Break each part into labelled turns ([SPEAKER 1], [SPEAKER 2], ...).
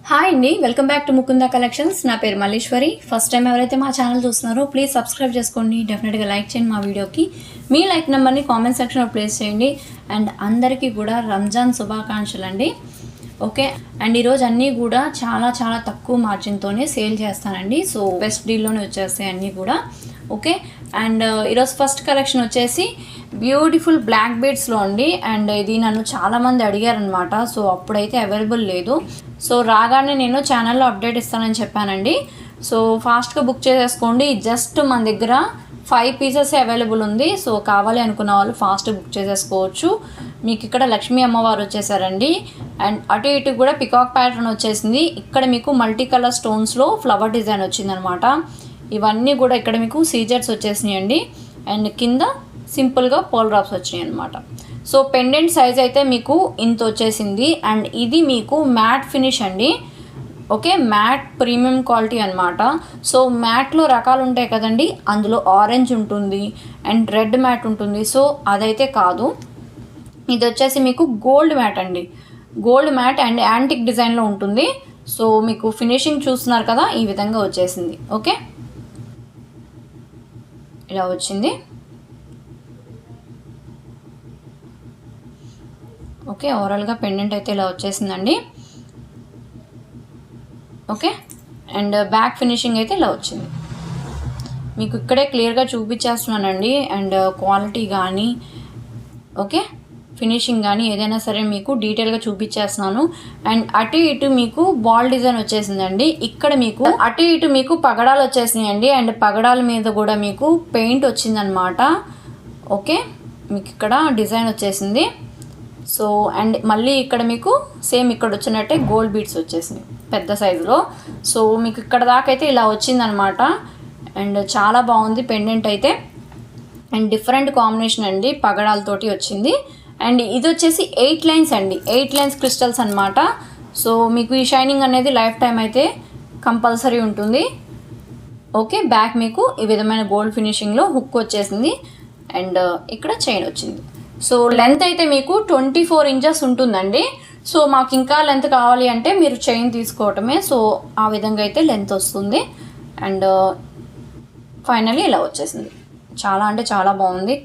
[SPEAKER 1] Hi అండి, welcome back to Mukunda collections. నా పేరు మల్లేశ్వరి. ఫస్ట్ టైం ఎవరైతే మా ఛానల్ చూస్తున్నారో ప్లీజ్ సబ్స్క్రైబ్ చేసుకోండి. డెఫినెట్గా లైక్ చేయండి మా వీడియోకి. మీ లైక్ నెంబర్ని కామెంట్ సెక్షన్లో ప్లేస్ చేయండి. అండ్ అందరికీ కూడా రంజాన్ శుభాకాంక్షలు అండి. ఓకే, అండ్ ఈరోజు అన్నీ కూడా చాలా తక్కువ మార్జిన్తోనే సేల్ చేస్తానండి. సో బెస్ట్ డీల్లోనే వచ్చేస్తాయి అన్నీ కూడా. ఓకే, అండ్ ఈరోజు ఫస్ట్ కలెక్షన్ వచ్చేసి బ్యూటిఫుల్ బ్లాక్ బీడ్స్లో అండి. అండ్ ఇది నన్ను చాలామంది అడిగారనమాట. సో అప్పుడైతే అవైలబుల్ లేదు. సో రాగానే నేను ఛానల్లో అప్డేట్ ఇస్తానని చెప్పానండి. సో ఫాస్ట్గా బుక్ చేసేసుకోండి. జస్ట్ మన దగ్గర 5 పీసెస్ అవైలబుల్ ఉంది. సో కావాలి అనుకున్న వాళ్ళు ఫాస్ట్ బుక్ చేసేసుకోవచ్చు. మీకు ఇక్కడ లక్ష్మీ అమ్మవారు వచ్చేసారండి. అండ్ అటు ఇటు కూడా పికాక్ ప్యాటర్న్ వచ్చేసింది. ఇక్కడ మీకు మల్టీ కలర్ స్టోన్స్లో ఫ్లవర్ డిజైన్ వచ్చిందనమాట. ఇవన్నీ కూడా ఇక్కడ మీకు సీజర్స్ వచ్చేసినాయి అండి. అండ్ కింద సింపుల్గా పోల్ డ్రాప్స్ వచ్చినాయి అనమాట. సో పెండెంట్ సైజ్ అయితే మీకు ఇంత వచ్చేసింది. అండ్ ఇది మీకు మ్యాట్ ఫినిష్ అండి. ఓకే, మ్యాట్ ప్రీమియం క్వాలిటీ అనమాట. సో మ్యాట్లో రకాలు ఉంటాయి కదండి, అందులో ఆరెంజ్ ఉంటుంది అండ్ రెడ్ మ్యాట్ ఉంటుంది. సో అదైతే కాదు, ఇది వచ్చేసి మీకు గోల్డ్ మ్యాట్ అండి. గోల్డ్ మ్యాట్ అండ్ యాంటిక్ డిజైన్లో ఉంటుంది. సో మీకు ఫినిషింగ్ చూస్తున్నారు కదా, ఈ విధంగా వచ్చేసింది. ఓకే, ఇలా వచ్చింది. ఓకే, ఓవరాల్గా పెండెంట్ అయితే ఇలా వచ్చేసిందండి. ఓకే, అండ్ బ్యాక్ ఫినిషింగ్ అయితే ఇలా వచ్చింది. మీకు ఇక్కడే క్లియర్గా చూపించేస్తున్నానండి. అండ్ క్వాలిటీ కానీ ఓకే ఫినిషింగ్ కానీ ఏదైనా సరే మీకు డీటెయిల్గా చూపించేస్తున్నాను. అండ్ అటు ఇటు మీకు బాల్ డిజైన్ వచ్చేసిందండి. ఇక్కడ మీకు అటు ఇటు మీకు పగడాలు వచ్చేసినాయండి. అండ్ పగడాల మీద కూడా మీకు పెయింట్ వచ్చిందనమాట. ఓకే, మీకు ఇక్కడ డిజైన్ వచ్చేసింది. సో అండ్ మళ్ళీ ఇక్కడ మీకు సేమ్ ఇక్కడ వచ్చినట్టే గోల్డ్ బీడ్స్ వచ్చేసినాయి పెద్ద సైజులో. సో మీకు ఇక్కడ దాకా అయితే ఇలా వచ్చిందనమాట. అండ్ చాలా బాగుంది పెండెంట్ అయితే. అండ్ డిఫరెంట్ కాంబినేషన్ అండి, పగడాలతోటి వచ్చింది. అండ్ ఇది వచ్చేసి 8 లైన్స్ అండి, 8 లైన్స్ క్రిస్టల్స్ అనమాట. సో మీకు ఈ షైనింగ్ అనేది లైఫ్ టైం అయితే కంపల్సరీ ఉంటుంది. ఓకే, బ్యాక్ మీకు ఈ విధమైన గోల్డ్ ఫినిషింగ్లో హుక్ వచ్చేసింది. అండ్ ఇక్కడ చైన్ వచ్చింది. సో లెంత్ అయితే మీకు 24 ఇంచెస్ ఉంటుందండి. సో మాకు ఇంకా లెంత్ కావాలి అంటే మీరు చైన్ తీసుకోవటమే. సో ఆ విధంగా అయితే లెంత్ వస్తుంది. అండ్ ఫైనల్లీ ఇలా వచ్చేసింది. చాలా అంటే చాలా బాగుంది.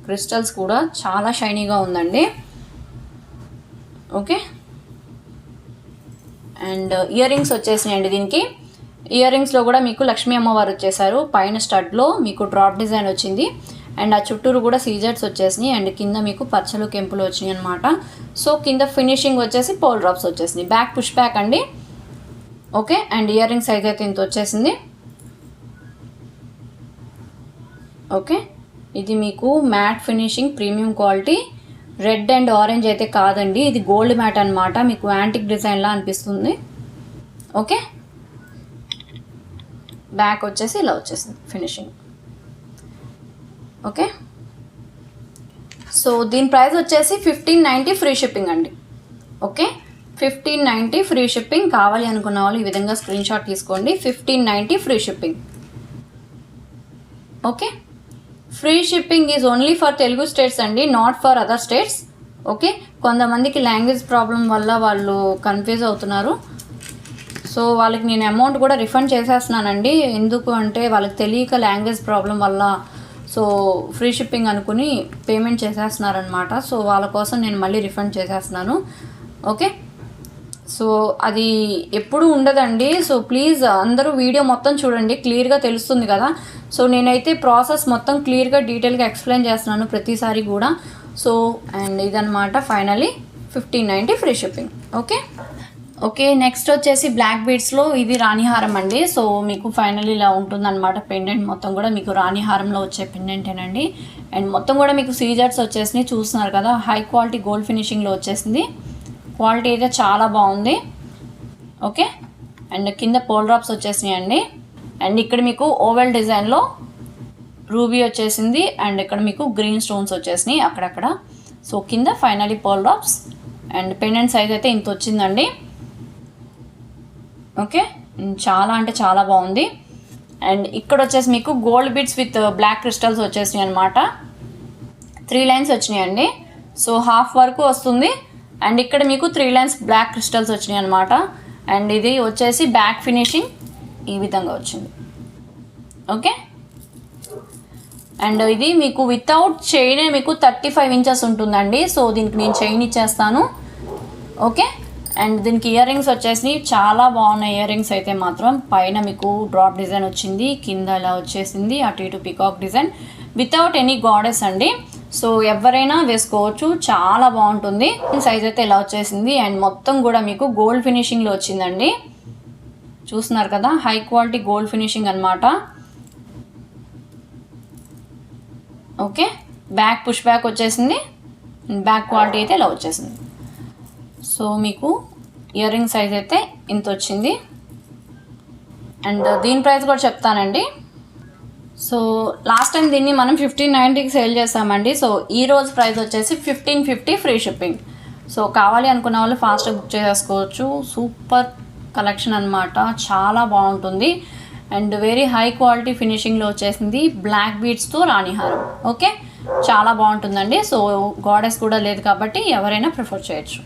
[SPEAKER 1] క్రిస్టల్స్ కూడా చాలా షైనీగా ఉందండి. ఓకే, అండ్ ఇయర్ రింగ్స్ వచ్చేసినాయండి. దీనికి ఇయర్ రింగ్స్లో కూడా మీకు లక్ష్మీ అమ్మవారు వచ్చేసారు. పైన స్టడ్లో మీకు డ్రాప్ డిజైన్ వచ్చింది. అండ్ ఆ చుట్టూరు కూడా సీజర్స్ వచ్చేసినాయి. అండ్ కింద మీకు పచ్చలు కెంపులు వచ్చినాయి అనమాట. సో కింద ఫినిషింగ్ వచ్చేసి పోల్ డ్రాప్స్ వచ్చేసినాయి. బ్యాక్ పుష్ బ్యాక్ అండి. Okay, and ear ring size అయితే ఇంత వచ్చేసింది. ఓకే, ఇది మీకు matte finishing premium quality. Red and orange అయితే కాదండి, ఇది గోల్డ్ మ్యాట్ అనమాట. మీకు యాంటిక్ డిజైన్లా అనిపిస్తుంది. ఓకే, బ్యాక్ వచ్చేసి ఇలా వచ్చేసింది ఫినిషింగ్. ఓకే, సో దీని ప్రైస్ వచ్చేసి 1590 ఫ్రీ షిప్పింగ్ అండి. Okay, 1590 free shipping. కావాలి అనుకున్న వాళ్ళు ఈ విధంగా స్క్రీన్ షాట్ తీసుకోండి. 1590 free shipping. Okay, free shipping is only for Telugu states అండి, not for other states. Okay, కొంతమందికి లాంగ్వేజ్ ప్రాబ్లం వల్ల వాళ్ళు కన్ఫ్యూజ్ అవుతున్నారు. సో వాళ్ళకి నేను అమౌంట్ కూడా రిఫండ్ చేసేస్తున్నానండి. ఎందుకు అంటే వాళ్ళకి తెలియక లాంగ్వేజ్ ప్రాబ్లం వల్ల సో ఫ్రీ షిప్పింగ్ అనుకుని పేమెంట్ చేసేస్తున్నారనమాట. సో వాళ్ళ కోసం నేను మళ్ళీ రిఫండ్ చేసేస్తున్నాను. ఓకే, సో అది ఎప్పుడు ఉండదండి. సో ప్లీజ్ అందరూ వీడియో మొత్తం చూడండి, క్లియర్గా తెలుస్తుంది కదా. సో నేనైతే ప్రాసెస్ మొత్తం క్లియర్గా డీటెయిల్గా ఎక్స్ప్లెయిన్ చేస్తున్నాను ప్రతిసారి కూడా. సో అండ్ ఇదనమాట finally 1590 free shipping. Okay okay, next వచ్చేసి బ్లాక్ బీడ్స్లో ఇది రాణిహారం అండి. సో మీకు ఫైనల్ ఇలా ఉంటుందన్నమాట. పెండెంట్ మొత్తం కూడా మీకు రాణిహారంలో వచ్చే పెండెంటేనండి. అండ్ మొత్తం కూడా మీకు సీజర్స్ వచ్చేసినాయి, చూస్తున్నారు కదా. హై క్వాలిటీ గోల్డ్ ఫినిషింగ్లో వచ్చేసింది. క్వాలిటీ అయితే చాలా బాగుంది. ఓకే, అండ్ కింద పోల్ డ్రాప్స్ వచ్చేసినాయి అండి. అండ్ ఇక్కడ మీకు ఓవెల్ డిజైన్లో రూబీ వచ్చేసింది. అండ్ ఇక్కడ మీకు గ్రీన్ స్టోన్స్ వచ్చేసినాయి అక్కడక్కడ. సో కింద finally pole drops. And pendant size అయితే ఇంత వచ్చిందండి. ఓకే, చాలా అంటే చాలా బాగుంది. అండ్ ఇక్కడ వచ్చేసి మీకు gold beads with black crystals వచ్చేసినాయి అనమాట. 3 లైన్స్ వచ్చినాయండి. సో హాఫ్ వరకు వస్తుంది. అండ్ ఇక్కడ మీకు 3 లైన్స్ బ్లాక్ క్రిస్టల్స్ వచ్చినాయి అనమాట. అండ్ ఇది వచ్చేసి బ్యాక్ ఫినిషింగ్ ఈ విధంగా వచ్చింది. ఓకే, అండ్ ఇది మీకు వితౌట్ చైన్ మీకు 35 ఇంచెస్ ఉంటుందండి. సో దీనికి నేను చైన్ ఇచ్చేస్తాను. ఓకే, అండ్ దీనికి ఇయర్ రింగ్స్ వచ్చేసి చాలా బాగున్నాయి. ఇయర్ రింగ్స్ అయితే మాత్రం పైన మీకు డ్రాప్ డిజైన్ వచ్చింది, కింద ఇలా వచ్చేసింది, అటు ఇటు peacock design without any goddess అండి. సో ఎవరైనా వేసుకోవచ్చు, చాలా బాగుంటుంది. సైజ్ అయితే ఇలా వచ్చేసింది అండ్ మొత్తం కూడా మీకు గోల్డ్ ఫినిషింగ్లో వచ్చిందండి. చూస్తున్నారు కదా, హై క్వాలిటీ గోల్డ్ ఫినిషింగ్ అనమాట. ఓకే, బ్యాక్ పుష్ బ్యాక్ వచ్చేసింది, బ్యాక్ క్వాలిటీ అయితే ఇలా వచ్చేసింది. సో మీకు ఇయర్ రింగ్ సైజ్ అయితే ఇంత వచ్చింది. అండ్ దీని ప్రైస్ కూడా చెప్తానండి. సో లాస్ట్ టైం దీన్ని మనం 1590కి సేల్ చేస్తామండి. సో ఈ రోజు ప్రైస్ వచ్చేసి 1550 ఫ్రీ షిప్పింగ్. సో కావాలి అనుకున్న వాళ్ళు ఫాస్ట్గా బుక్ చేసుకోవచ్చు. సూపర్ కలెక్షన్ అనమాట, చాలా బాగుంటుంది అండ్ వెరీ హై క్వాలిటీ ఫినిషింగ్లో వచ్చేసింది. బ్లాక్ బీడ్స్తో రాణిహారం. ఓకే, చాలా బాగుంటుందండి. సో గాడెస్ కూడా లేదు కాబట్టి ఎవరైనా ప్రిఫర్ చేయొచ్చు.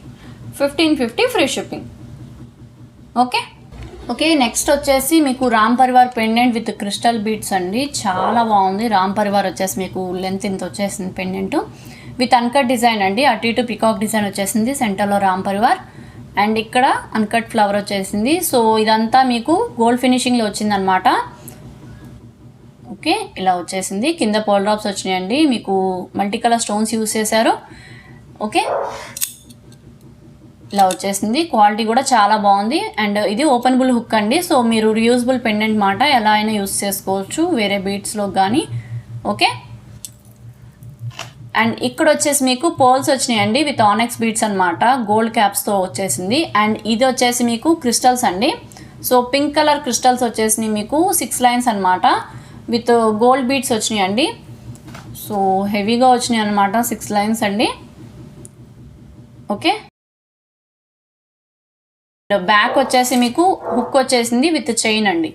[SPEAKER 1] 1550 free shipping. Okay okay next వచ్చేసి మీకు Ram Parivar pendant with crystal beads అండి. చాలా బాగుంది. రామ్ పరివార్ వచ్చేసి మీకు లెంత్ ఇంత వచ్చేసింది పెండెంట్ విత్ అన్కట్ డిజైన్ అండి. అటు ఇటు పికాక్ డిజైన్ వచ్చేసింది, సెంటర్లో రామ్ పరివార్ అండ్ ఇక్కడ అన్కట్ ఫ్లవర్ వచ్చేసింది. సో ఇదంతా మీకు గోల్డ్ ఫినిషింగ్లో వచ్చిందనమాట. ఓకే, ఇలా వచ్చేసింది. కింద పోల్ డ్రాప్స్ వచ్చినాయండి, మీకు మల్టీ కలర్ స్టోన్స్ యూస్ చేశారు. ఓకే, ఇలా వచ్చేసింది. క్వాలిటీ కూడా చాలా బాగుంది అండ్ ఇది ఓపెనబుల్ హుక్ అండి. సో మీరు రియూజబుల్ పెండెంట్ మాట ఎలా అయినా యూస్ చేసుకోవచ్చు వేరే బీడ్స్లో కానీ. ఓకే, అండ్ ఇక్కడ వచ్చేసి మీకు పోల్స్ వచ్చినాయండి విత్ ఆనెక్స్ బీడ్స్ అనమాట, గోల్డ్ క్యాప్స్తో వచ్చేసింది. అండ్ ఇది వచ్చేసి మీకు క్రిస్టల్స్ అండి. సో పింక్ కలర్ క్రిస్టల్స్ వచ్చేసి మీకు 6 లైన్స్ అనమాట విత్ గోల్డ్ బీడ్స్ వచ్చినాయండి. సో హెవీగా వచ్చినాయి అనమాట, 6 లైన్స్ అండి. ఓకే, బ్యాక్ వచ్చేసి మీకు హుక్ వచ్చేసింది విత్ చైన్ అండి.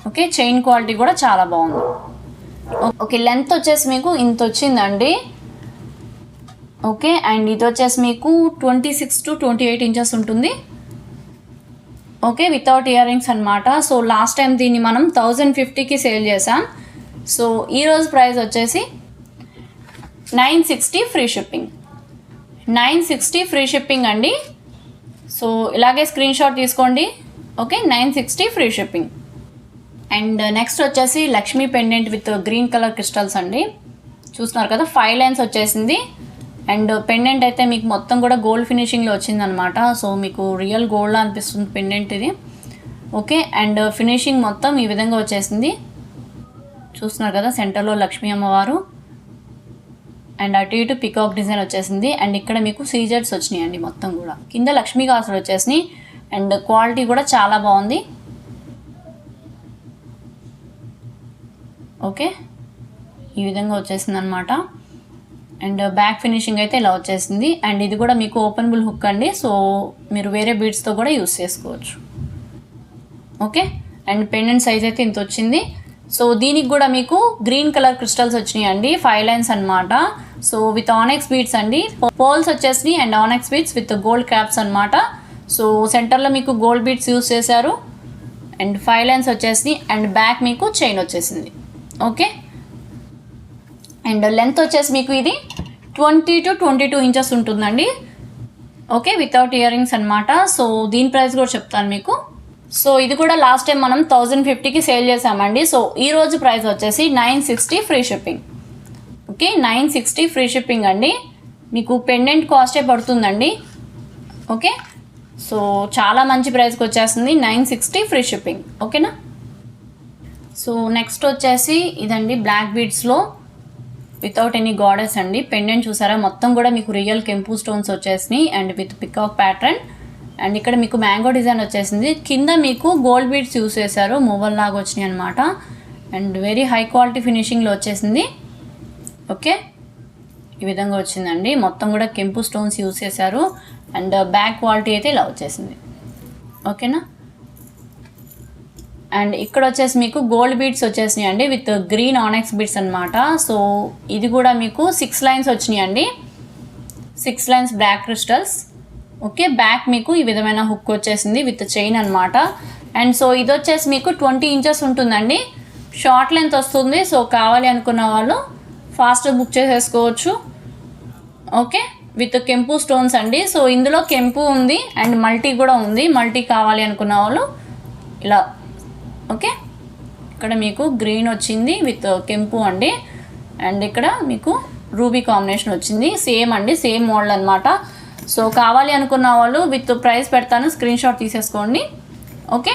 [SPEAKER 1] ఓకే, చైన్ క్వాలిటీ కూడా చాలా బాగుంది. ఓకే, లెంత్ వచ్చేసి మీకు ఇంత వచ్చిందండి. ఓకే, అండ్ ఇది వచ్చేసి మీకు 26 to 28 ఇంచెస్ ఉంటుంది. ఓకే, వితౌట్ ఇయర్ రింగ్స్ అనమాట. సో లాస్ట్ టైం దీన్ని మనం 1050కి సేల్ చేసాం. సో ఈరోజు ప్రైస్ వచ్చేసి 960 ఫ్రీ షిప్పింగ్. 960 ఫ్రీ షిప్పింగ్ అండి. సో ఇలాగే స్క్రీన్ షాట్ తీసుకోండి. Okay, 960 free shipping. And next వచ్చేసి Lakshmi pendant with green colour crystals అండి. చూస్తున్నారు కదా, 5 లైన్స్ వచ్చేసింది అండ్ పెండెంట్ అయితే మీకు మొత్తం కూడా గోల్డ్ ఫినిషింగ్లో వచ్చిందనమాట. సో మీకు రియల్ గోల్డ్ అనిపిస్తుంది పెండెంట్ ఇది. ఓకే, అండ్ ఫినిషింగ్ మొత్తం ఈ విధంగా వచ్చేసింది. చూస్తున్నారు కదా, సెంటర్లో లక్ష్మీ అమ్మవారు అండ్ అటు ఇటు పికాక్ డిజైన్ వచ్చేసింది. అండ్ ఇక్కడ మీకు సీజర్స్ వచ్చినాయండి, మొత్తం కూడా కింద లక్ష్మీ కాసులు వచ్చేసినాయి అండ్ క్వాలిటీ కూడా చాలా బాగుంది. ఓకే, ఈ విధంగా వచ్చేసింది అనమాట. అండ్ బ్యాక్ ఫినిషింగ్ అయితే ఇలా వచ్చేసింది అండ్ ఇది కూడా మీకు ఓపెనబుల్ హుక్ అండి. సో మీరు వేరే బీడ్స్తో కూడా యూస్ చేసుకోవచ్చు. ఓకే, అండ్ పెండెంట్ సైజ్ అయితే ఇంత వచ్చింది. సో దీనికి కూడా మీకు గ్రీన్ కలర్ క్రిస్టల్స్ వచ్చినాయి అండి, 5 లైన్స్ అనమాట. సో విత్ ఆనెక్స్ బీడ్స్ అండి, పోల్స్ వచ్చేసినాయి and ఆనెక్స్ beads with gold caps అనమాట. సో సెంటర్లో మీకు గోల్డ్ బీడ్స్ యూస్ చేశారు అండ్ 5 లైన్స్ వచ్చేసినాయి అండ్ బ్యాక్ మీకు చైన్ వచ్చేసింది. ఓకే, అండ్ లెంత్ వచ్చేసి మీకు ఇది 20 to 22 ఇంచెస్ ఉంటుందండి. ఓకే, వితౌట్ ఇయర్ రింగ్స్ అనమాట. సో దీని ప్రైస్ కూడా చెప్తాను మీకు. సో ఇది కూడా లాస్ట్ టైం మనం 1050కి సేల్ చేసామండి. సో ఈరోజు ప్రైస్ వచ్చేసి 960 free shipping. Okay, 960 free shipping అండి. మీకు పెండెంట్ కాస్టే పడుతుందండి. ఓకే, సో చాలా మంచి ప్రైస్కి వచ్చేస్తుంది, 960 ఫ్రీ షిప్పింగ్. ఓకేనా. సో నెక్స్ట్ వచ్చేసి ఇదండి, బ్లాక్ బీడ్స్లో వితౌట్ ఎనీ గాడెస్ అండి. పెండెంట్ చూసారా, మొత్తం కూడా మీకు రియల్ కెంపు స్టోన్స్ వచ్చేసినాయి and with peacock pattern and ఇక్కడ మీకు మ్యాంగో డిజైన్ వచ్చేసింది. కింద మీకు గోల్డ్ బీడ్స్ యూస్ చేశారు, మూవల్ లాగా వచ్చినాయి అనమాట అండ్ వెరీ హై క్వాలిటీ ఫినిషింగ్లో వచ్చేసింది. ఓకే, ఈ విధంగా వచ్చిందండి. మొత్తం కూడా కెంపు స్టోన్స్ యూస్ చేశారు అండ్ బ్యాక్ క్వాలిటీ అయితే ఇలా వచ్చేసింది. ఓకేనా. అండ్ ఇక్కడ వచ్చేసి మీకు గోల్డ్ బీడ్స్ వచ్చేసినాయి అండి విత్ గ్రీన్ ఆనెక్స్ బీడ్స్ అనమాట. సో ఇది కూడా మీకు 6 లైన్స్ వచ్చినాయి అండి, 6 lines black crystals. Okay, back మీకు ఈ విధమైన హుక్ వచ్చేసింది విత్ చైన్ అనమాట. అండ్ సో ఇది వచ్చేసి మీకు 20 ఇంచెస్ ఉంటుందండి, షార్ట్ లెంత్ వస్తుంది. సో కావాలి అనుకున్న వాళ్ళు ఫాస్ట్గా బుక్ చేసేసుకోవచ్చు. ఓకే, విత్ కెంపు స్టోన్స్ అండి. సో ఇందులో కెంపు ఉంది అండ్ మల్టీ కూడా ఉంది. మల్టీ కావాలి అనుకున్న వాళ్ళు ఇలా. ఓకే, ఇక్కడ మీకు గ్రీన్ వచ్చింది విత్ కెంపు అండి, అండ్ ఇక్కడ మీకు రూబీ కాంబినేషన్ వచ్చింది. సేమ్ అండి, సేమ్ మోడల్ అనమాట. సో కావాలి అనుకున్న వాళ్ళు విత్ ప్రైస్ పెడతాను, స్క్రీన్ షాట్ తీసేసుకోండి. ఓకే,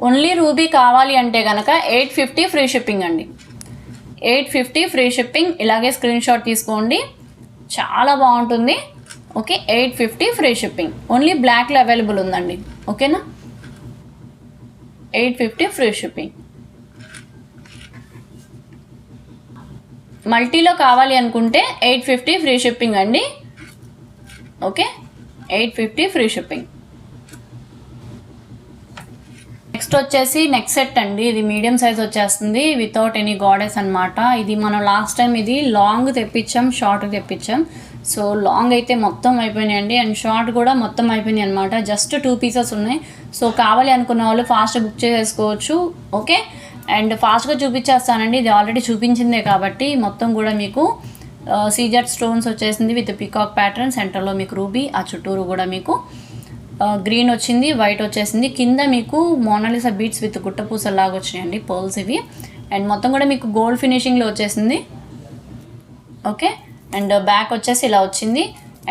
[SPEAKER 1] ఓన్లీ రూబీ కావాలి అంటే కనుక 850 ఫ్రీ షిప్పింగ్ అండి. 850 ఫ్రీ షిప్పింగ్. ఇలాగే స్క్రీన్ షాట్ తీసుకోండి, చాలా బాగుంటుంది. Okay, 850 free shipping. ఓన్లీ బ్లాక్లో అవైలబుల్ ఉందండి. ఓకేనా, 850 ఫ్రీ షిప్పింగ్. మల్టీలో కావాలి అనుకుంటే 850 ఫ్రీ షిప్పింగ్ అండి. Okay, 850 free shipping. నెక్స్ట్ వచ్చేసి నెక్ సెట్ అండి. ఇది మీడియం సైజ్ వచ్చేస్తుంది వితౌట్ ఎనీ గాడెస్ అనమాట. ఇది మనం లాస్ట్ టైం ఇది లాంగ్ తెప్పించాం, షార్ట్ తెప్పించాం. సో లాంగ్ అయితే మొత్తం అయిపోయినాయండి అండ్ షార్ట్ కూడా మొత్తం అయిపోయినాయి అనమాట. జస్ట్ 2 పీసెస్ ఉన్నాయి. సో కావాలి అనుకున్న వాళ్ళు ఫాస్ట్ బుక్ చేసేసుకోవచ్చు. ఓకే, అండ్ ఫాస్ట్గా చూపించేస్తానండి, ఇది ఆల్రెడీ చూపించిందే కాబట్టి. మొత్తం కూడా మీకు సీజర్ స్టోన్స్ వచ్చేసింది విత్ పికాక్ ప్యాటర్న్, సెంటర్లో మీకు రూబీ, ఆ చుట్టూరు కూడా మీకు గ్రీన్ వచ్చింది, వైట్ వచ్చేసింది. కింద మీకు మోనాలిసా బీట్స్ విత్ గుట్టపూసలాగా వచ్చినాయండి, పర్ల్స్ ఇవి. అండ్ మొత్తం కూడా మీకు గోల్డ్ ఫినిషింగ్లో వచ్చేసింది. ఓకే, అండ్ బ్యాక్ వచ్చేసి ఇలా వచ్చింది.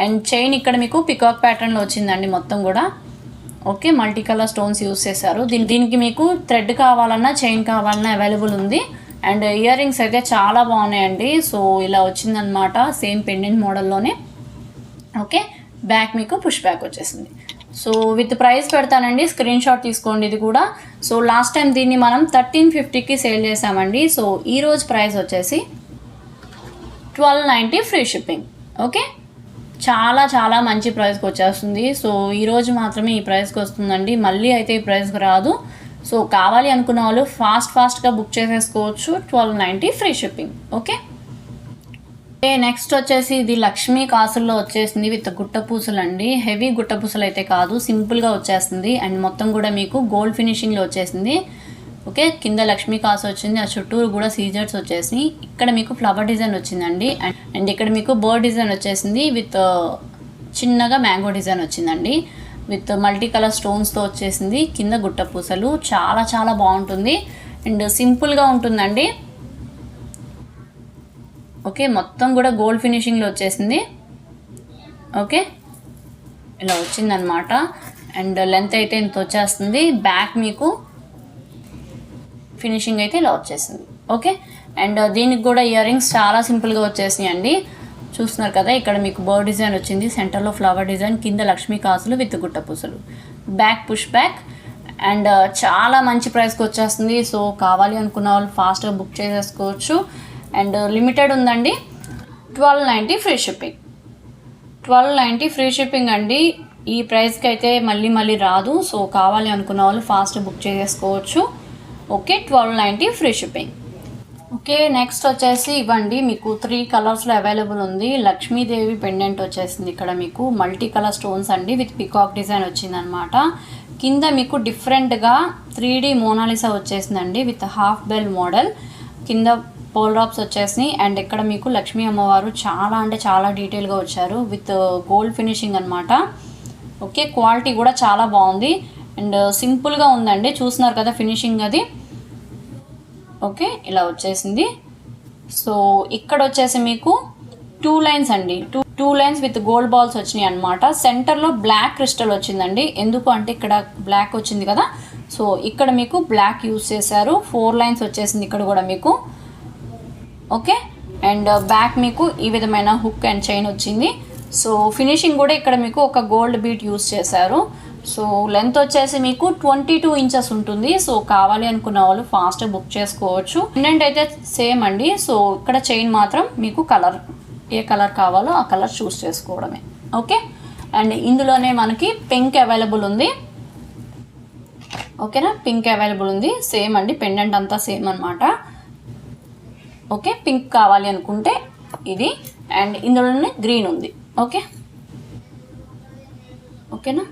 [SPEAKER 1] అండ్ చైన్ ఇక్కడ మీకు పికాక్ ప్యాటర్న్లో వచ్చిందండి మొత్తం కూడా. Okay, multi colour stones use చేశారు. దీనికి మీకు థ్రెడ్ కావాలన్నా చైన్ కావాలన్నా అవైలబుల్ ఉంది. అండ్ ఇయర్ రింగ్స్ అయితే చాలా బాగున్నాయండి. సో ఇలా వచ్చిందనమాట, సేమ్ పెండెంట్ మోడల్లోనే. ఓకే, బ్యాక్ మీకు పుష్ బ్యాక్ వచ్చేసింది. సో విత్ ప్రైస్ పెడతానండి, స్క్రీన్ షాట్ తీసుకోండి ఇది కూడా. సో లాస్ట్ టైం దీన్ని మనం 1350కి సేల్ చేసామండి. సో ఈరోజు ప్రైస్ వచ్చేసి 1290 ఫ్రీ షిప్పింగ్. ఓకే, చాలా చాలా మంచి ప్రైస్కి వచ్చేస్తుంది. సో ఈరోజు మాత్రమే ఈ ప్రైస్కి వస్తుందండి, మళ్ళీ అయితే ఈ ప్రైస్కి రాదు. సో కావాలి అనుకున్న వాళ్ళు ఫాస్ట్గా బుక్ చేసేసుకోవచ్చు. 1290 ఫ్రీ షిప్పింగ్. ఓకే, నెక్స్ట్ వచ్చేసి ఇది లక్ష్మీ కాసుల్లో వచ్చేసింది విత్ గుట్టపూసలు అండి. హెవీ గుట్టపూసలు అయితే కాదు, సింపుల్గా వచ్చేస్తుంది. అండ్ మొత్తం కూడా మీకు గోల్డ్ ఫినిషింగ్లో వచ్చేసింది. ఓకే, కింద లక్ష్మీ కాసు వచ్చింది, ఆ చుట్టూరు కూడా సీజర్స్ వచ్చేసి ఇక్కడ మీకు ఫ్లవర్ డిజైన్ వచ్చిందండి. అండ్ ఇక్కడ మీకు బర్డ్ డిజైన్ వచ్చేసింది విత్ చిన్నగా మ్యాంగో డిజైన్ వచ్చిందండి విత్ మల్టీ కలర్ స్టోన్స్తో వచ్చేసింది. కింద గుట్టపూసలు చాలా చాలా బాగుంటుంది అండ్ సింపుల్గా ఉంటుందండి. ఓకే, మొత్తం కూడా గోల్డ్ ఫినిషింగ్లో వచ్చేసింది. ఓకే, ఇలా వచ్చిందనమాట. అండ్ లెంత్ అయితే ఇంత వచ్చేస్తుంది. బ్యాక్ మీకు ఫినిషింగ్ అయితే ఇలా వచ్చేసింది. ఓకే, అండ్ దీనికి కూడా ఇయర్ రింగ్స్ చాలా సింపుల్గా వచ్చేసినాయి అండి. చూస్తున్నారు కదా, ఇక్కడ మీకు బర్డ్ డిజైన్ వచ్చింది, సెంటర్లో ఫ్లవర్ డిజైన్, కింద లక్ష్మీ కాసులు విత్ గుట్టపూసలు, బ్యాక్ పుష్ బ్యాక్. అండ్ చాలా మంచి ప్రైస్కి వచ్చేస్తుంది. సో కావాలి అనుకున్న వాళ్ళు ఫాస్ట్గా బుక్ చేసేసుకోవచ్చు. అండ్ లిమిటెడ్ ఉందండి. 1290 ఫ్రీ షిప్పింగ్. 1290 ఫ్రీ షిప్పింగ్ అండి. ఈ ప్రైస్కి అయితే మళ్ళీ రాదు. సో కావాలి అనుకున్న వాళ్ళు ఫాస్ట్ బుక్ చేసేసుకోవచ్చు. Okay, 1290 free shipping. Okay, next వచ్చేసి ఇవ్వండి, మీకు 3 కలర్స్లో అవైలబుల్ ఉంది. లక్ష్మీదేవి పెండెంట్ వచ్చేసింది. ఇక్కడ మీకు మల్టీ కలర్ స్టోన్స్ అండి విత్ పికాక్ డిజైన్ వచ్చిందనమాట. కింద మీకు డిఫరెంట్గా 3D మోనాలిసా వచ్చేసిందండి విత్ హాఫ్ బెల్ మోడల్. కింద పోల్ డ్రాప్స్ వచ్చేసినాయి. అండ్ ఇక్కడ మీకు లక్ష్మీ అమ్మవారు చాలా అంటే చాలా డీటెయిల్గా వచ్చారు విత్ గోల్డ్ ఫినిషింగ్ అనమాట. ఓకే, క్వాలిటీ కూడా చాలా బాగుంది అండ్ సింపుల్గా ఉందండి. చూస్తున్నారు కదా ఫినిషింగ్ అది. ఓకే, ఇలా వచ్చేసింది. సో ఇక్కడ వచ్చేసి మీకు 2 లైన్స్ అండి, 2 లైన్స్ విత్ గోల్డ్ బాల్స్ వచ్చినాయి అనమాట. సెంటర్లో బ్లాక్ క్రిస్టల్ వచ్చిందండి. ఎందుకు అంటే ఇక్కడ బ్లాక్ వచ్చింది కదా, సో ఇక్కడ మీకు బ్లాక్ యూజ్ చేశారు. 4 లైన్స్ వచ్చేసింది ఇక్కడ కూడా మీకు. ఓకే, అండ్ బ్యాక్ మీకు ఈ విధమైన హుక్ అండ్ చైన్ వచ్చింది. సో ఫినిషింగ్ కూడా ఇక్కడ మీకు ఒక గోల్డ్ బీట్ యూజ్ చేశారు. సో లెంత్ వచ్చేసి మీకు 22 ఇంచెస్ ఉంటుంది. సో కావాలి అనుకున్న వాళ్ళు ఫాస్ట్ బుక్ చేసుకోవచ్చు. పెండెంట్ అయితే సేమ్ అండి. సో ఇక్కడ చైన్ మాత్రం మీకు కలర్, ఏ కలర్ కావాలో ఆ కలర్ చూస్ చేసుకోవడమే. ఓకే, అండ్ ఇందులోనే మనకి పింక్ అవైలబుల్ ఉంది. ఓకేనా, పింక్ అవైలబుల్ ఉంది. సేమ్ అండి, పెండెంట్ అంతా సేమ్ అనమాట. ఓకే, పింక్ కావాలి అనుకుంటే ఇది, అండ్ ఇందులోనే గ్రీన్ ఉంది. ఓకే, ఓకేనా,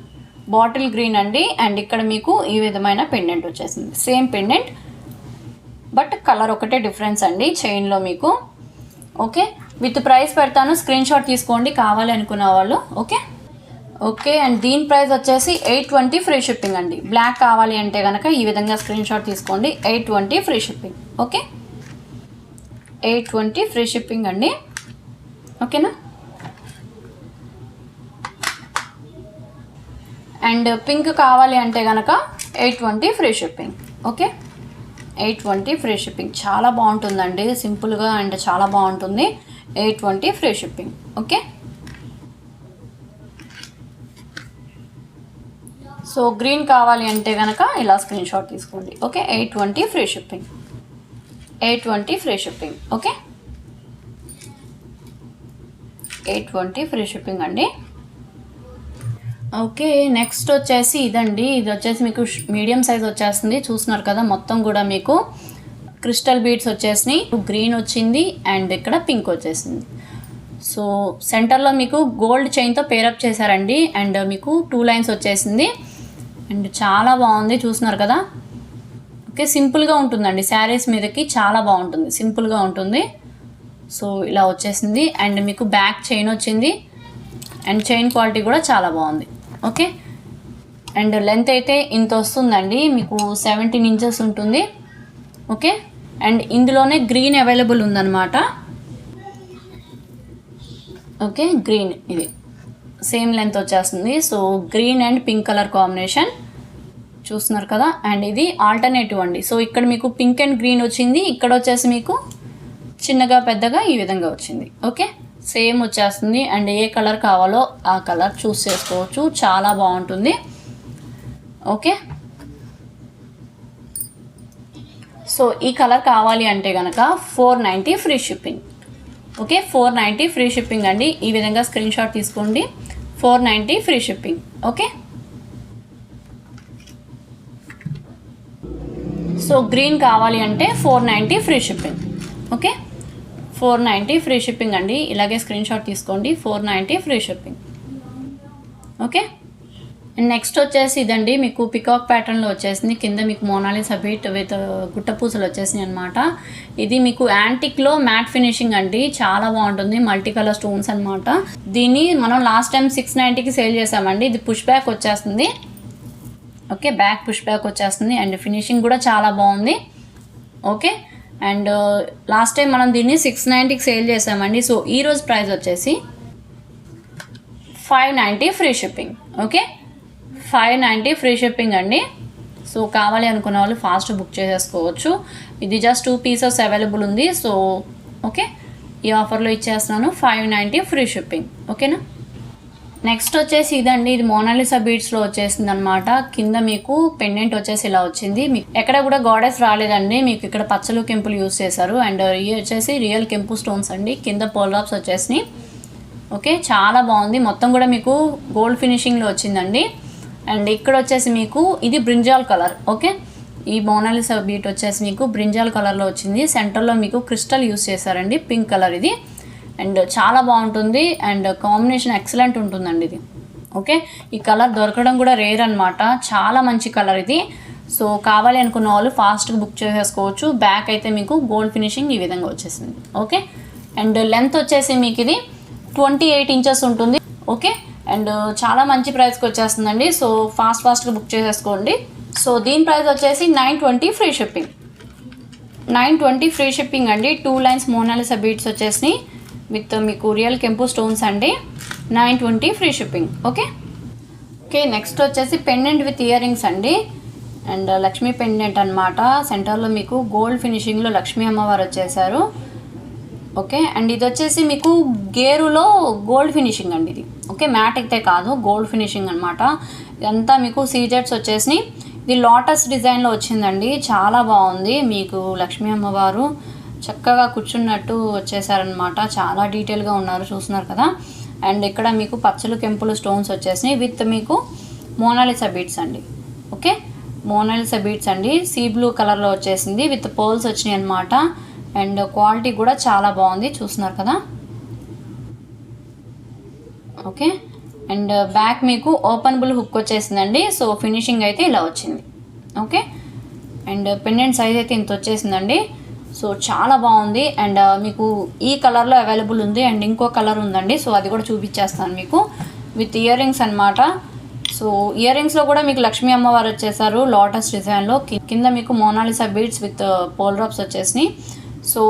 [SPEAKER 1] బాటిల్ గ్రీన్ అండి. అండ్ ఇక్కడ మీకు ఈ విధమైన పెండెంట్ వచ్చేసింది, సేమ్ పెండెంట్ బట్ కలర్ ఒకటే డిఫరెన్స్ అండి చైన్లో మీకు. ఓకే, విత్ ప్రైస్ పెడతాను, స్క్రీన్ షాట్ తీసుకోండి కావాలి అనుకున్న వాళ్ళు. ఓకే అండ్ దీని ప్రైస్ వచ్చేసి 820 ఫ్రీ షిప్పింగ్ అండి. బ్లాక్ కావాలి అంటే కనుక ఈ విధంగా స్క్రీన్ షాట్ తీసుకోండి, 820 free shipping. Okay, 820 free shipping అండి. ఓకేనా, అండ్ పింక్ కావాలి అంటే కనుక 820 free shipping. Okay, 820 free shipping. చాలా బాగుంటుందండి, సింపుల్గా అండ్ చాలా బాగుంటుంది. 820 free shipping. Okay, so green కావాలి అంటే కనుక ఇలా స్క్రీన్ షాట్ తీసుకోండి. Okay, 820 free shipping, 820 free shipping. Okay, 820 free shipping అండి. ఓకే, నెక్స్ట్ వచ్చేసి ఇదండి. ఇది వచ్చేసి మీకు మీడియం సైజ్ వచ్చేస్తుంది, చూస్తున్నారు కదా. మొత్తం కూడా మీకు క్రిస్టల్ బీడ్స్ వచ్చేసినాయి, గ్రీన్ వచ్చింది అండ్ ఇక్కడ పింక్ వచ్చేసింది. సో సెంటర్లో మీకు గోల్డ్ చైన్తో పేరప్ చేశారండి. అండ్ మీకు 2 లైన్స్ వచ్చేసింది అండ్ చాలా బాగుంది, చూస్తున్నారు కదా. ఓకే, సింపుల్గా ఉంటుందండి, శారీస్ మీదకి చాలా బాగుంటుంది, సింపుల్గా ఉంటుంది. సో ఇలా వచ్చేసింది అండ్ మీకు బ్యాక్ చైన్ వచ్చింది అండ్ చైన్ క్వాలిటీ కూడా చాలా బాగుంది. ఓకే, అండ్ లెంత్ అయితే ఇంత వస్తుందండి, మీకు 17 ఇంచెస్ ఉంటుంది. ఓకే, అండ్ ఇందులోనే గ్రీన్ అవైలబుల్ ఉందన్నమాట. ఓకే, గ్రీన్ ఇది సేమ్ లెంత్ వచ్చేస్తుంది. So green and pink colour combination చూస్తున్నారు కదా. అండ్ ఇది ఆల్టర్నేటివ్ అండి. సో ఇక్కడ మీకు పింక్ అండ్ గ్రీన్ వచ్చింది, ఇక్కడ వచ్చేసి మీకు చిన్నగా పెద్దగా ఈ విధంగా వచ్చింది. ఓకే, సేమ్ వచ్చేస్తుంది అండ్ ఏ కలర్ కావాలో ఆ కలర్ చూస్ చేసుకోవచ్చు, చాలా బాగుంటుంది. ఓకే, సో ఈ కలర్ కావాలి అంటే కనుక 490 free shipping. Okay, 490 free shipping అండి. ఈ విధంగా స్క్రీన్ షాట్ తీసుకోండి, 490 free shipping. Okay, so green కావాలి అంటే 490 free shipping. Okay, 490 free shipping అండి. ఇలాగే స్క్రీన్ షాట్ తీసుకోండి, 490 ఫ్రీ షిప్పింగ్. ఓకే, నెక్స్ట్ వచ్చేసి ఇదండి, మీకు పికాక్ ప్యాటర్న్లో వచ్చేసింది. కింద మీకు మోనాలిసా బీట్ విత్ గుట్ట పూసలు వచ్చేసినాయి అనమాట. ఇది మీకు యాంటిక్లో మ్యాట్ ఫినిషింగ్ అండి, చాలా బాగుంటుంది, మల్టీ కలర్ స్టోన్స్ అనమాట. దీన్ని మనం లాస్ట్ టైం 690కి సేల్ చేసామండి. ఇది పుష్ బ్యాక్ వచ్చేస్తుంది. ఓకే, బ్యాక్ పుష్ బ్యాక్ వచ్చేస్తుంది అండ్ ఫినిషింగ్ కూడా చాలా బాగుంది. ఓకే, అండ్ లాస్ట్ టైం మనం దీన్ని 690కి సేల్ చేసామండి. సో ఈరోజు ప్రైస్ వచ్చేసి 590 free shipping. Okay, 590 free shipping అండి. సో కావాలి అనుకున్న వాళ్ళు ఫాస్ట్ బుక్ చేసేసుకోవచ్చు. ఇది జస్ట్ 2 పీసెస్ అవైలబుల్ ఉంది. సో ఓకే, ఈ ఆఫర్లో ఇచ్చేస్తున్నాను, 590 ఫ్రీ షిప్పింగ్. ఓకేనా, నెక్స్ట్ వచ్చేసి ఇదండి. ఇది మోనాలిసా బీడ్స్లో వచ్చేసింది అనమాట. కింద మీకు పెండెంట్ వచ్చేసి ఇలా వచ్చింది. మీకు ఎక్కడ కూడా గాడెస్ రాలేదండి, మీకు ఇక్కడ పచ్చలు కెంపులు యూస్ చేశారు. అండ్ ఇవి వచ్చేసి రియల్ కెంపు స్టోన్స్ అండి. కింద పోల్ డ్రాప్స్ వచ్చేసినాయి. ఓకే, చాలా బాగుంది, మొత్తం కూడా మీకు గోల్డ్ ఫినిషింగ్లో వచ్చిందండి. అండ్ ఇక్కడ వచ్చేసి మీకు ఇది బ్రింజాల్ కలర్. ఓకే, ఈ మోనాలిసా బీట్ వచ్చేసి మీకు బ్రింజాల్ కలర్లో వచ్చింది. సెంటర్లో మీకు క్రిస్టల్ యూస్ చేశారండి, పింక్ కలర్ ఇది. అండ్ చాలా బాగుంటుంది అండ్ కాంబినేషన్ ఎక్సలెంట్ ఉంటుందండి ఇది. ఓకే, ఈ కలర్ దొరకడం కూడా రేర్ అనమాట, చాలా మంచి కలర్ ఇది. సో కావాలి అనుకున్న వాళ్ళు ఫాస్ట్గా బుక్ చేసేసుకోవచ్చు. బ్యాక్ అయితే మీకు గోల్డ్ ఫినిషింగ్ ఈ విధంగా వచ్చేసింది. ఓకే, అండ్ లెంత్ వచ్చేసి మీకు ఇది 28 ఇంచెస్ ఉంటుంది. ఓకే, అండ్ చాలా మంచి ప్రైస్కి వచ్చేస్తుందండి. సో ఫాస్ట్గా బుక్ చేసేసుకోండి. సో దీని ప్రైస్ వచ్చేసి 920 ఫ్రీ షిప్పింగ్, 920 ఫ్రీ షిప్పింగ్ అండి. 2 లైన్స్ మోనాలిసా బీడ్స్ వచ్చేసినాయి విత్ మీకు రియల్ కెంపు స్టోన్స్ అండి, 920 ఫ్రీ షిప్పింగ్. ఓకే, నెక్స్ట్ వచ్చేసి పెండెంట్ విత్ ఇయర్ రింగ్స్ అండి. అండ్ లక్ష్మీ పెండెంట్ అనమాట. సెంటర్లో మీకు గోల్డ్ ఫినిషింగ్లో లక్ష్మీ అమ్మవారు వచ్చేసారు. ఓకే, అండ్ ఇది వచ్చేసి మీకు గేరులో గోల్డ్ ఫినిషింగ్ అండి ఇది. ఓకే, మ్యాట్ అయితే కాదు, గోల్డ్ ఫినిషింగ్ అనమాట. ఇదంతా మీకు సీజెట్స్ వచ్చేసినాయి. ఇది లోటస్ డిజైన్లో వచ్చిందండి, చాలా బాగుంది. మీకు లక్ష్మీ అమ్మవారు చక్కగా కూర్చున్నట్టు వచ్చేసారనమాట, చాలా డీటెయిల్గా ఉన్నారు, చూస్తున్నారు కదా. అండ్ ఇక్కడ మీకు పచ్చలు కెంపులు స్టోన్స్ వచ్చేసినాయి విత్ మీకు మోనాలిసా బీట్స్ అండి. ఓకే, మోనాలిసా బీట్స్ అండి, సీ బ్లూ కలర్లో వచ్చేసింది విత్ పర్ల్స్ వచ్చినాయి అనమాట. అండ్ క్వాలిటీ కూడా చాలా బాగుంది, చూస్తున్నారు కదా. ఓకే, అండ్ బ్యాక్ మీకు ఓపెనబుల్ హుక్ వచ్చేసిందండి. సో ఫినిషింగ్ అయితే ఇలా వచ్చింది. ఓకే, అండ్ పెండెంట్ సైజ్ అయితే ఇంత వచ్చేసిందండి. సో చాలా బాగుంది. అండ్ మీకు ఈ కలర్లో అవైలబుల్ ఉంది అండ్ ఇంకో కలర్ ఉందండి. సో అది కూడా చూపించేస్తాను మీకు విత్ ఇయర్ రింగ్స్ అనమాట. సో ఇయర్ రింగ్స్లో కూడా మీకు లక్ష్మీ అమ్మవారు వచ్చేసారు లోటస్ డిజైన్లో. కింద మీకు Mona Lisa beads with pearl drops వచ్చేసినాయి. సో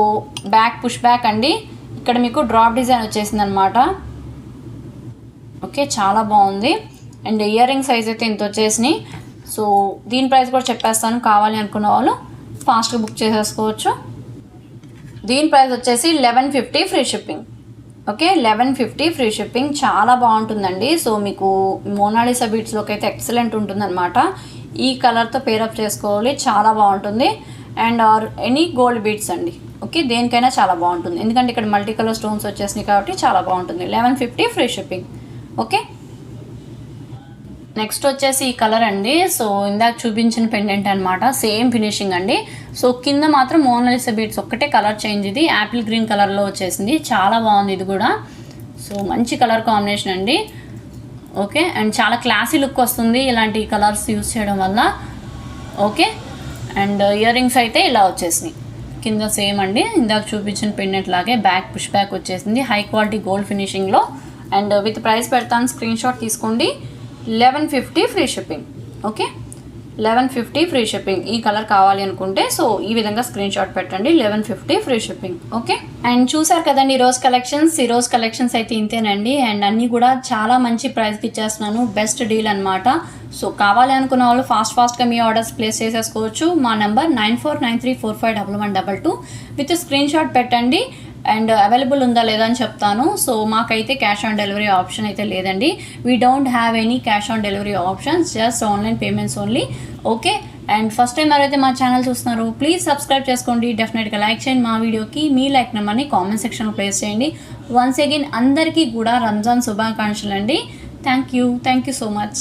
[SPEAKER 1] బ్యాక్ పుష్ బ్యాక్ అండి. ఇక్కడ మీకు డ్రాప్ డిజైన్ వచ్చేసింది అనమాట. ఓకే, చాలా బాగుంది. అండ్ ఇయర్ రింగ్ సైజ్ అయితే ఇంత వచ్చేసినాయి. సో దీని ప్రైస్ కూడా చెప్పేస్తాను, కావాలి అనుకున్న వాళ్ళు ఫాస్ట్గా బుక్ చేసేసుకోవచ్చు. దీని ప్రైస్ వచ్చేసి 1150 free shipping. Okay, 1150 free shipping. చాలా బాగుంటుందండి. సో మీకు మోనాలిసా బీడ్స్లోకి అయితే ఎక్సలెంట్ ఉంటుందన్నమాట. ఈ కలర్తో పేరప్ చేసుకోవాలి, చాలా బాగుంటుంది. And or any gold beads అండి. ఓకే, దేనికైనా చాలా బాగుంటుంది, ఎందుకంటే ఇక్కడ మల్టీ కలర్ స్టోన్స్ వచ్చేసినాయి కాబట్టి చాలా బాగుంటుంది. 1150 ఫ్రీ షిప్పింగ్. ఓకే, నెక్స్ట్ వచ్చేసి ఈ కలర్ అండి. సో ఇందాక చూపించిన పెండెంట్ అనమాట, సేమ్ ఫినిషింగ్ అండి. సో కింద మాత్రం మోనాలిసా బీడ్స్ ఒక్కటే కలర్ చేంజ్. ఇది యాపిల్ గ్రీన్ కలర్లో వచ్చేసింది, చాలా బాగుంది ఇది కూడా. సో మంచి కలర్ కాంబినేషన్ అండి. ఓకే, అండ్ చాలా క్లాసీ లుక్ వస్తుంది ఇలాంటి కలర్స్ యూస్ చేయడం వల్ల. ఓకే, అండ్ ఇయర్ రింగ్స్ అయితే ఇలా వచ్చేసినాయి. కింద సేమ్ అండి ఇందాక చూపించిన పెండెంట్ లాగే బ్యాక్ పుష్ బ్యాక్ వచ్చేసింది, హై క్వాలిటీ గోల్డ్ ఫినిషింగ్లో. అండ్ విత్ ప్రైస్ పెడతాను, స్క్రీన్ షాట్ తీసుకోండి. 1150 free shipping. Okay, 1150 free shipping. ఈ కలర్ కావాలి అనుకుంటే సో ఈ విధంగా స్క్రీన్ షాట్ పెట్టండి. 1150 ఫ్రీ షిప్పింగ్. ఓకే, అండ్ చూసారు కదండి ఈ రోజు కలెక్షన్స్ అయితే ఇంతేనండి. అండ్ అన్నీ కూడా చాలా మంచి ప్రైస్కి ఇచ్చేస్తున్నాను, బెస్ట్ డీల్ అనమాట. సో కావాలి అనుకున్న వాళ్ళు ఫాస్ట్గా మీ ఆర్డర్స్ ప్లేస్ చేసేసుకోవచ్చు. మా నెంబర్ 9493451122 విత్ స్క్రీన్ షాట్ పెట్టండి. అండ్ అవైలబుల్ ఉందా లేదా అని చెప్తాను. సో మాకైతే క్యాష్ ఆన్ డెలివరీ ఆప్షన్ అయితే లేదండి. We don't have any cash on delivery options, just online payments only. Okay, and first time ఎవరైతే మా ఛానల్ చూస్తున్నారో ప్లీజ్ సబ్స్క్రైబ్ చేసుకోండి. డెఫినెట్గా లైక్ చేయండి మా వీడియోకి. మీ లైక్ నెంబర్ని కామెంట్ సెక్షన్లో ప్లేస్ చేయండి. వన్స్ అగైన్ అందరికీ కూడా రంజాన్ శుభాకాంక్షలు అండి. Thank you so much.